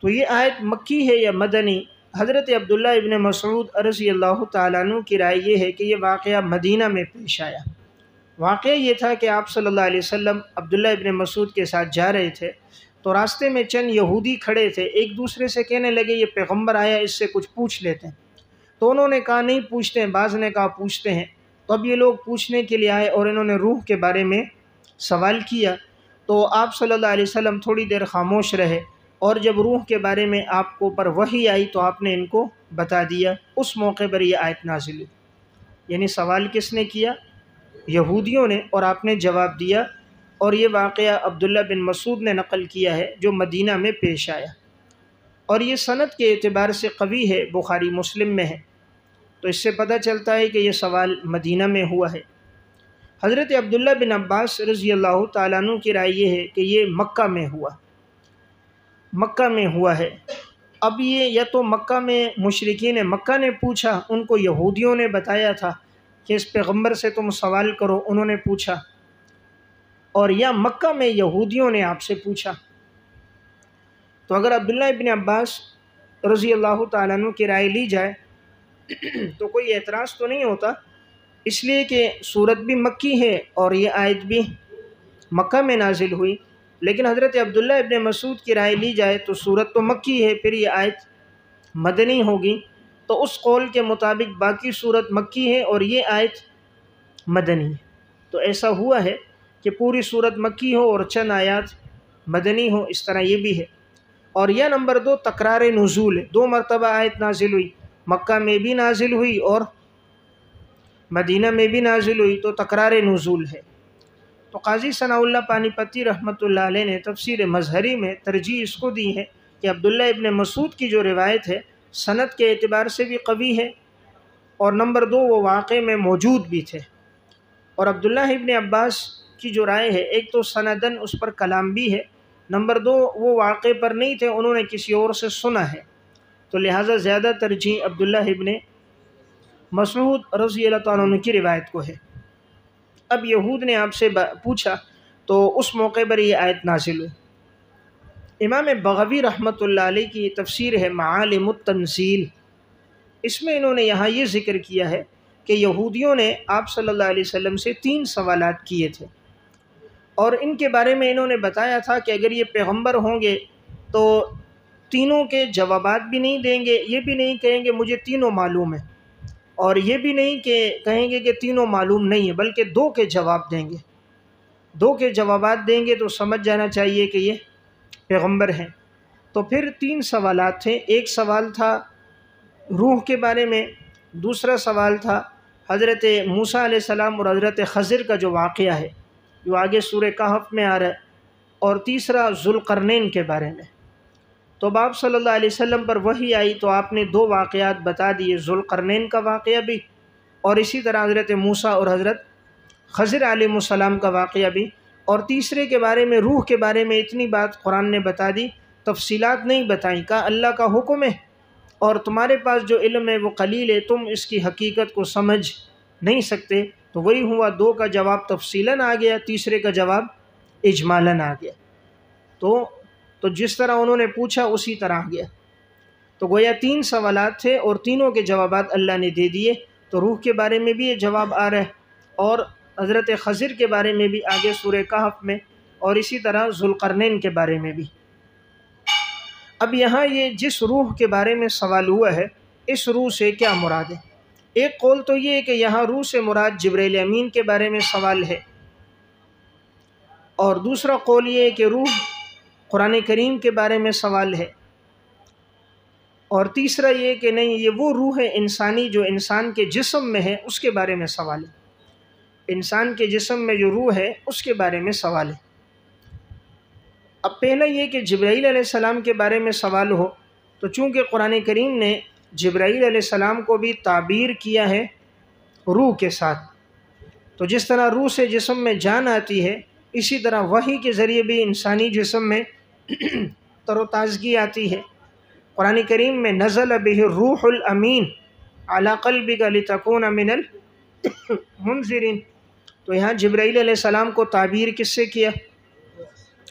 تو یہ آیت مکی ہے یا مدنی؟ حضرت عبداللہ ابن مسعود رضی اللہ تعالیٰ عنہ کی رائے یہ ہے کہ یہ واقعہ مدینہ میں پیش آیا۔ واقعہ یہ تھا کہ آپ صلی اللہ علیہ وسلم عبداللہ ابن مسعود کے ساتھ جا رہے تھے، تو راستے میں چند یہودی کھڑے تھے، ایک دوسرے سے کہنے لگے یہ پیغمبر آیا، اس سے کچھ پوچھ لیتے ہیں۔ تو انہوں نے کہا نہیں پوچھتے ہیں، بعض نے کہا پوچھتے ہیں۔ تو اب یہ لوگ پوچھنے کے لیے آئے اور انہوں نے روح کے بارے میں سوال کیا۔ تو آپ صلی اللہ علیہ وسلم تھوڑی دیر خاموش رہے، اور جب روح کے بارے میں آپ کو پر وحی آئی تو آپ نے ان کو بتا دیا۔ اس موقع پر یہ آیت نازل ہوئی۔ یعنی سوال کس نے کیا؟ یہودیوں نے، اور آپ نے جواب دیا۔ اور یہ واقعہ عبداللہ بن مسعود نے نقل کیا ہے جو مدینہ میں پیش آیا، اور یہ سند کے اعتبار سے قوی ہے، بخاری مسلم میں ہے۔ تو اس سے پتہ چلتا ہے کہ یہ سوال مدینہ میں ہوا ہے۔ حضرت عبداللہ بن عباس رضی اللہ تعالیٰ عنہ کی رائے یہ ہے کہ یہ مکہ میں ہوا، مکہ میں ہوا ہے۔ اب یہ یا تو مکہ میں مشرکین مکہ نے پوچھا، ان کو یہودیوں نے بتایا تھا کہ اس پیغمبر سے تم سوال کرو، انہوں نے پوچھا، اور یا مکہ میں یہودیوں نے آپ سے پوچھا۔ تو اگر عبداللہ ابن عباس رضی اللہ تعالیٰ عنہ کی رائے لی جائے تو کوئی اعتراض تو نہیں ہوتا، اس لیے کہ سورت بھی مکی ہے اور یہ آیت بھی مکہ میں نازل ہوئی۔ لیکن حضرت عبداللہ ابن مسعود کی رائے لی جائے تو سورت تو مکی ہے، پھر یہ آیت مدنی ہوگی، تو اس قول کے مطابق باقی سورت مکی ہے اور یہ آیت مدنی ہے۔ تو ایسا ہوا ہے کہ پوری سورت مکی ہو اور چند آیات مدنی ہو، اس طرح یہ بھی ہے۔ اور یہ نمبر 2 تکرار نزول ہے، 2 مرتبہ آیت نازل ہوئی، مکہ میں بھی نازل ہوئی اور مدینہ میں بھی نازل ہوئی، تو تکرار نزول ہے۔ تو قاضی ثناء اللہ پانی پتی رحمۃ اللہ علیہ نے تفسیر مظہری میں ترجیح اس کو دی ہے کہ عبداللہ ابن مسعود کی جو روایت ہے سند کے اعتبار سے بھی قوی ہے، اور نمبر 2 وہ واقع میں موجود بھی تھے۔ اور عبداللہ ابن عباس کی جو رائے ہے، ایک تو سندن اس پر کلام بھی ہے، نمبر 2 وہ واقع پر نہیں تھے، انہوں نے کسی اور سے سنا ہے، تو لہٰذا زیادہ ترجیح عبداللہ ابن مسعود رضی اللہ تعالیٰ عنہ کی روایت کو ہے۔ اب یہود نے آپ سے پوچھا تو اس موقع پر یہ آیت نازل ہوئی۔ امام بغوی رحمۃ اللہ علیہ کی تفسیر ہے معالم التنزیل، اس میں انہوں نے یہاں یہ ذکر کیا ہے کہ یہودیوں نے آپ صلی اللہ علیہ وسلم سے 3 سوالات کیے تھے، اور ان کے بارے میں انہوں نے بتایا تھا کہ اگر یہ پیغمبر ہوں گے تو تینوں کے جوابات بھی نہیں دیں گے، یہ بھی نہیں کہیں گے مجھے تینوں معلوم ہے، اور یہ بھی نہیں کہ کہیں گے کہ تینوں معلوم نہیں ہے، بلکہ 2 کے جواب دیں گے۔ 2 کے جوابات دیں گے تو سمجھ جانا چاہیے کہ یہ پیغمبر ہیں۔ تو پھر 3 سوالات تھے، ایک سوال تھا روح کے بارے میں، دوسرا سوال تھا حضرت موسیٰ علیہ السلام اور حضرت خضر کا جو واقعہ ہے جو آگے سورہ کہف میں آ رہا ہے، اور تیسرا ذوالقرنین کے بارے میں۔ تو اب آپ صلی اللہ علیہ وسلم پر وحی آئی تو آپ نے 2 واقعات بتا دیے، ذوالقرنین کا واقعہ بھی، اور اسی طرح حضرت موسیٰ اور حضرت خضر علیہ السلام کا واقعہ بھی، اور تیسرے کے بارے میں روح کے بارے میں اتنی بات قرآن نے بتا دی، تفصیلات نہیں بتائیں، کہا اللہ کا حکم ہے اور تمہارے پاس جو علم ہے وہ قلیل ہے، تم اس کی حقیقت کو سمجھ نہیں سکتے۔ تو وہی ہوا، 2 کا جواب تفصیلاً آ گیا، تیسرے کا جواب اجمالاً آ گیا۔ تو جس طرح انہوں نے پوچھا اسی طرح آ گیا۔ تو گویا 3 سوالات تھے اور تینوں کے جوابات اللہ نے دے دیے۔ تو روح کے بارے میں بھی یہ جواب آ رہا ہے، اور حضرت خضر کے بارے میں بھی آگے سورہ کہف میں، اور اسی طرح ذوالقرنین کے بارے میں بھی۔ اب یہاں یہ جس روح کے بارے میں سوال ہوا ہے، اس روح سے کیا مراد ہے؟ ایک قول تو یہ ہے کہ یہاں روح سے مراد جبرائیل امین کے بارے میں سوال ہے، اور دوسرا قول یہ ہے کہ روح قرآن کریم کے بارے میں سوال ہے، اور تیسرا یہ کہ نہیں، یہ وہ روح ہے انسانی جو انسان کے جسم میں ہے، اس کے بارے میں سوال ہے۔ انسان کے جسم میں جو روح ہے اس کے بارے میں سوال ہے۔ اب پہلا یہ کہ جبرائیل علیہ السلام کے بارے میں سوال ہو، تو چونکہ قرآن کریم نے جبرائیل علیہ السلام کو بھی تعبیر کیا ہے روح کے ساتھ، تو جس طرح روح سے جسم میں جان آتی ہے، اسی طرح وحی کے ذریعے بھی انسانی جسم میں تر و تازگی آتی ہے۔ قرآن کریم میں نزل بہ الروح الامین علی قلبک لتکون من المنذرین، تو یہاں جبرائیل علیہ السلام کو تعبیر کس سے کیا؟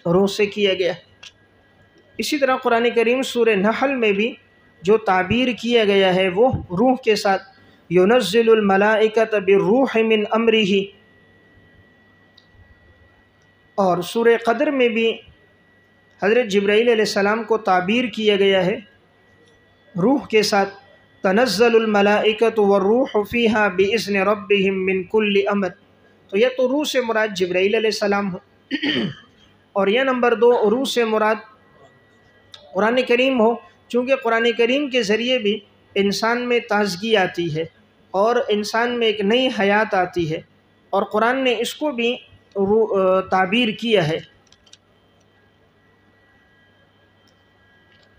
روح سے کیا گیا۔ اسی طرح قرآن کریم سورہ نحل میں بھی جو تعبیر کیا گیا ہے وہ روح کے ساتھ، ينزل الملائکۃ بالروح من امرہ، اور سورہ قدر میں بھی حضرت جبرائیل علیہ السلام کو تعبیر کیا گیا ہے روح کے ساتھ، تنزل الملائکۃ والروح فیہا باذن ربہم من کل امر۔ تو یہ تو روح سے مراد جبرائیل علیہ السلام ہو، اور یہ نمبر 2 روح سے مراد قرآن کریم ہو، چونکہ قرآن کریم کے ذریعے بھی انسان میں تازگی آتی ہے اور انسان میں ایک نئی حیات آتی ہے، اور قرآن نے اس کو بھی تعبیر کیا ہے۔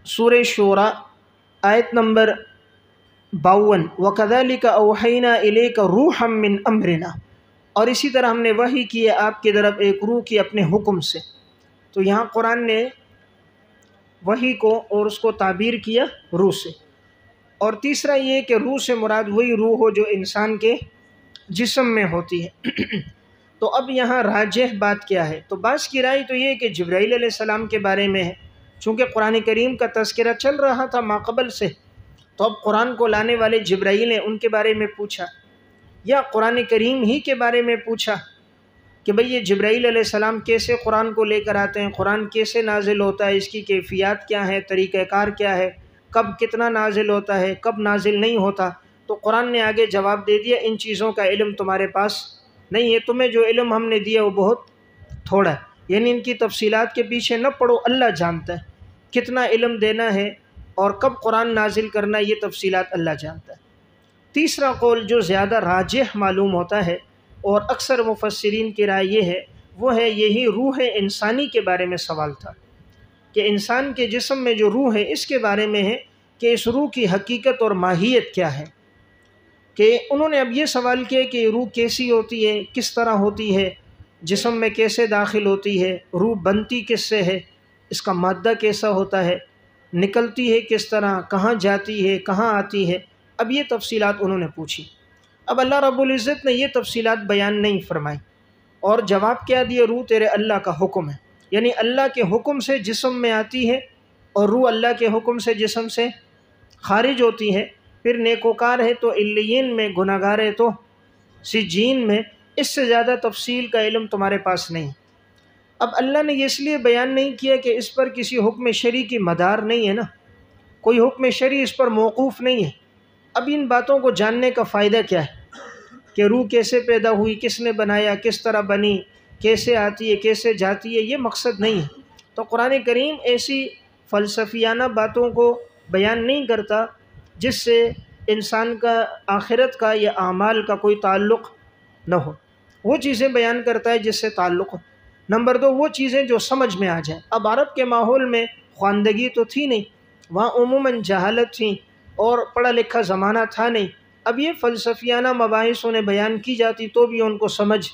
سورہ شورى آیت نمبر 52، وَكَذَلِكَ أَوْحَيْنَا إِلَيْكَ رُوحًا مِّنْ أَمْرِنَا، اور اسی طرح ہم نے وحی کی ہے آپ کی طرف ایک روح کی اپنے حکم سے۔ تو یہاں قرآن نے وحی کو اور اس کو تعبیر کیا روح سے۔ اور تیسرا یہ کہ روح سے مراد وہی روح ہو جو انسان کے جسم میں ہوتی ہے۔ تو اب یہاں راجح بات کیا ہے؟ تو بعض کی رائے تو یہ کہ جبرائیل علیہ السلام کے بارے میں ہے، چونکہ قرآن کریم کا تذکرہ چل رہا تھا ماقبل سے، تو اب قرآن کو لانے والے جبرائیل نے ان کے بارے میں پوچھا، یا قرآن کریم ہی کے بارے میں پوچھا کہ بھئی یہ جبرائیل علیہ السلام کیسے قرآن کو لے کر آتے ہیں، قرآن کیسے نازل ہوتا ہے، اس کی کیفیات کیا ہے، طریقہ کار کیا ہے، کب کتنا نازل ہوتا ہے، کب نازل نہیں ہوتا۔ تو قرآن نے آگے جواب دے دیا، ان چیزوں کا علم تمہارے پاس نہیں ہے، تمہیں جو علم ہم نے دیا وہ بہت تھوڑا ہے، یعنی ان کی تفصیلات کے پیچھے نہ پڑو، اللہ جانتا ہے کتنا علم دینا ہے اور کب قرآن نازل کرنا، یہ تفصیلات اللہ جانتا ہے۔ تیسرا قول جو زیادہ راجح معلوم ہوتا ہے اور اکثر مفسرین کی رائے یہ ہے، وہ ہے یہی روح انسانی کے بارے میں سوال تھا، کہ انسان کے جسم میں جو روح ہے اس کے بارے میں ہے کہ اس روح کی حقیقت اور ماہیت کیا ہے، کہ انہوں نے اب یہ سوال کیا کہ روح کیسی ہوتی ہے، کس طرح ہوتی ہے، جسم میں کیسے داخل ہوتی ہے، روح بنتی کس سے ہے، اس کا مادہ کیسا ہوتا ہے، نکلتی ہے کس طرح، کہاں جاتی ہے، کہاں آتی ہے۔ اب یہ تفصیلات انہوں نے پوچھی۔ اب اللہ رب العزت نے یہ تفصیلات بیان نہیں فرمائی، اور جواب کیا دیا، روح تیرے اللہ کا حکم ہے، یعنی اللہ کے حکم سے جسم میں آتی ہے، اور روح اللہ کے حکم سے جسم سے خارج ہوتی ہے۔ پھر نیکوکار ہے تو علیین میں، گناہگار ہے تو سجین میں۔ اس سے زیادہ تفصیل کا علم تمہارے پاس نہیں۔ اب اللہ نے یہ اس لیے بیان نہیں کیا کہ اس پر کسی حکم شرعی کی مدار نہیں ہے نا، کوئی حکم شرعی اس پر موقوف نہیں ہے۔ اب ان باتوں کو جاننے کا فائدہ کیا ہے کہ روح کیسے پیدا ہوئی، کس نے بنایا، کس طرح بنی، کیسے آتی ہے، کیسے جاتی ہے، یہ مقصد نہیں ہے۔ تو قرآن کریم ایسی فلسفیانہ باتوں کو بیان نہیں کرتا جس سے انسان کا آخرت کا یا اعمال کا کوئی تعلق نہ ہو، وہ چیزیں بیان کرتا ہے جس سے تعلق ہو۔ نمبر 2، وہ چیزیں جو سمجھ میں آ جائیں۔ اب عرب کے ماحول میں خواندگی تو تھی نہیں، وہاں عموماً جہالت تھی اور پڑھا لکھا زمانہ تھا نہیں۔ اب یہ فلسفیانہ مباحث انہیں بیان کی جاتی تو بھی ان کو سمجھ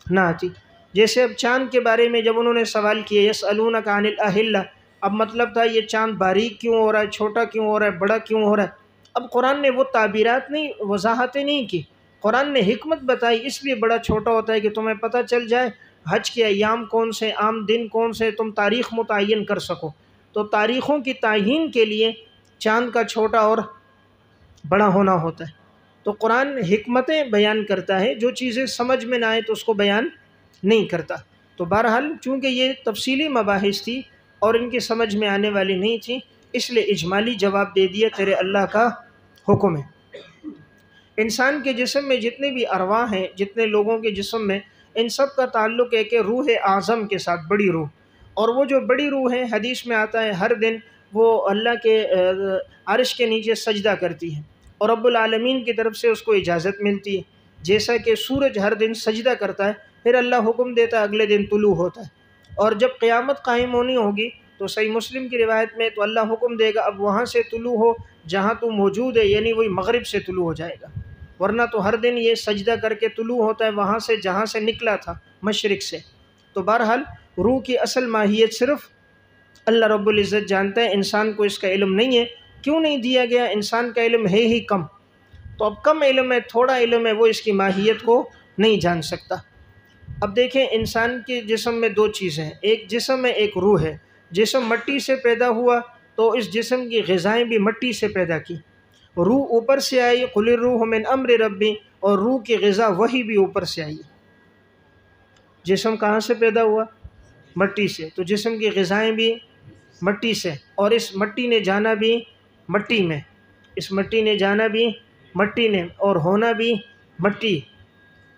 نہ آتی۔ جیسے اب چاند کے بارے میں جب انہوں نے سوال کیا، یسألونک عن الأہلہ، اب مطلب تھا یہ چاند باریک کیوں ہو رہا ہے، چھوٹا کیوں ہو رہا ہے، بڑا کیوں ہو رہا ہے۔ اب قرآن نے وہ تعبیرات نہیں، وضاحتیں نہیں کی، قرآن نے حکمت بتائی، اس لیے بڑا چھوٹا ہوتا ہے کہ تمہیں پتہ چل جائے حج کے ایام کون سے، عام دن کون سے، تم تاریخ متعین کر سکو۔ تو تاریخوں کی تعیین کے لیے چاند کا چھوٹا اور بڑا ہونا ہوتا ہے۔ تو قرآن حکمتیں بیان کرتا ہے، جو چیزیں سمجھ میں نہ آئے تو اس کو بیان نہیں کرتا۔ تو بہرحال چونکہ یہ تفصیلی مباحث تھی اور ان کی سمجھ میں آنے والی نہیں تھی، اس لیے اجمالی جواب دے دیا تیرے اللہ کا حکم ہے۔ انسان کے جسم میں جتنے بھی ارواح ہیں، جتنے لوگوں کے جسم میں، ان سب کا تعلق ہے کہ روح اعظم کے ساتھ، بڑی روح، اور وہ جو بڑی روح ہے حدیث میں آتا ہے ہر دن وہ اللہ کے عرش کے نیچے سجدہ کرتی ہے، اور رب العالمین کی طرف سے اس کو اجازت ملتی ہے، جیسا کہ سورج ہر دن سجدہ کرتا ہے، پھر اللہ حکم دیتا ہے اگلے دن طلوع ہوتا ہے، اور جب قیامت قائم ہونی ہوگی تو صحیح مسلم کی روایت میں تو اللہ حکم دے گا اب وہاں سے طلوع ہو جہاں تو موجود ہے، یعنی وہی مغرب سے طلوع ہو جائے گا، ورنہ تو ہر دن یہ سجدہ کر کے طلوع ہوتا ہے وہاں سے جہاں سے نکلا تھا، مشرق سے۔ تو بہرحال روح کی اصل ماہیت صرف اللہ رب العزت جانتا ہے، انسان کو اس کا علم نہیں ہے۔ کیوں نہیں دیا گیا؟ انسان کا علم ہے ہی کم، تو اب کم علم ہے، تھوڑا علم ہے، وہ اس کی ماہیت کو نہیں جان سکتا۔ اب دیکھیں انسان کے جسم میں دو چیزیں ہیں، ایک جسم ہے، ایک روح ہے۔ جسم مٹی سے پیدا ہوا تو اس جسم کی غذائیں بھی مٹی سے پیدا کی، روح اوپر سے آئی، قل الروح من امر ربی، اور روح کی غذا وہی بھی اوپر سے آئی۔ جسم کہاں سے پیدا ہوا؟ مٹی سے، تو جسم کی غذائیں بھی مٹی سے، اور اس مٹی نے جانا بھی مٹی میں، اس مٹی نے جانا بھی مٹی نے، اور ہونا بھی مٹی،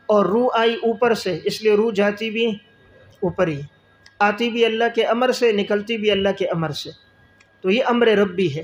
اور روح آئی اوپر سے، اس لیے روح جاتی بھی اوپر ہی، آتی بھی اللہ کے امر سے، نکلتی بھی اللہ کے امر سے۔ تو یہ امر ربی ہے۔